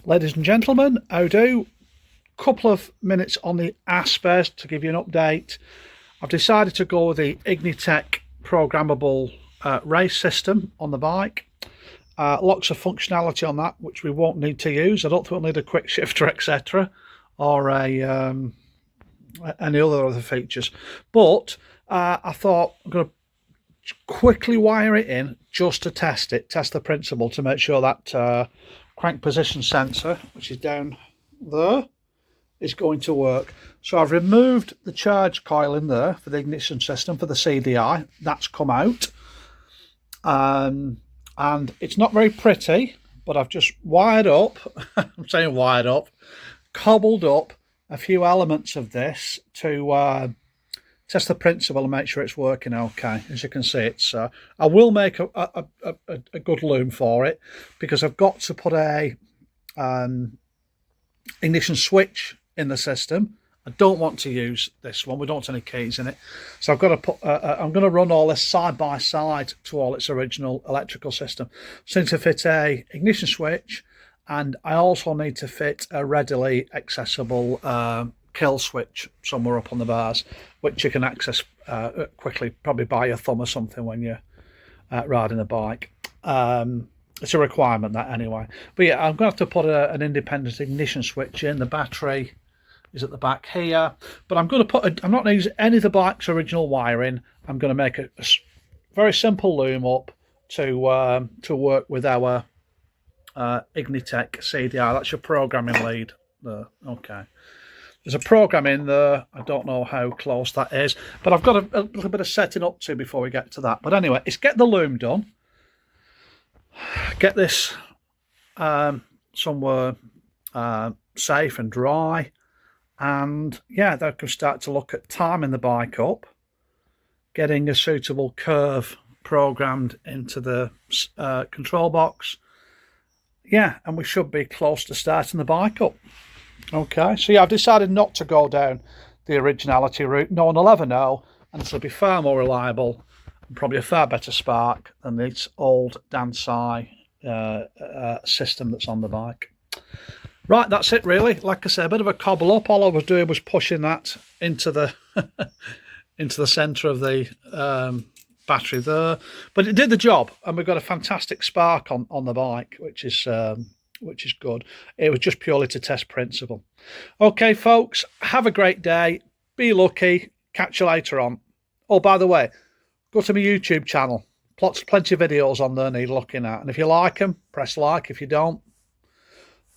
Ladies and gentlemen, how do? Couple of minutes on the Aspes to give you an update. I've decided to go with the Ignitec programmable race system on the bike. Lots of functionality on that, which we won't need to use. I don't think we'll need a quick shifter, etc., or any other features. But I thought I'm going to quickly wire it in just to test the principle, to make sure that crank position sensor, which is down there, is going to work. So I've removed the charge coil in there for the ignition system for the CDI. That's come out, and it's not very pretty, but I've just wired up I'm saying wired up, cobbled up a few elements of this to test the principle and make sure it's working okay. As you can see, it's I will make a good loom for it, because I've got to put a ignition switch in the system. I don't want to use this one. We don't want any keys in it, so I've got to put I'm going to run all this side by side to all its original electrical system. So I need to fit a ignition switch, and I also need to fit a readily accessible kill switch somewhere up on the bars, which you can access quickly, probably by your thumb or something when you're riding a bike. It's a requirement, that, anyway. But yeah, I'm going to have to put an independent ignition switch in. The battery is at the back here, but I'm going to put I'm not going to use any of the bike's original wiring. I'm going to make a very simple loom up to work with our Ignitec CDI. That's your programming lead there. Okay. There's a program in there. I don't know how close that is, but I've got a little bit of setting up to before we get to that. But anyway, it's get the loom done, get this somewhere safe and dry, and yeah, they can start to look at timing the bike up, getting a suitable curve programmed into the control box. Yeah, and we should be close to starting the bike up. Okay, so yeah, I've decided not to go down the originality route. No one will ever know, and this will be far more reliable and probably a far better spark than this old Dansai system that's on the bike. Right, that's it really. Like I said, a bit of a cobble up. All I was doing was pushing that into the into the centre of the battery there, but it did the job, and we've got a fantastic spark on the bike, which is good. It was just purely to test principle. Okay, folks, have a great day. Be lucky. Catch you later on. Oh, by the way, go to my YouTube channel. Plenty of videos on there need looking at. And if you like them, press like. If you don't,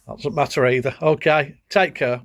that doesn't matter either. Okay, take care.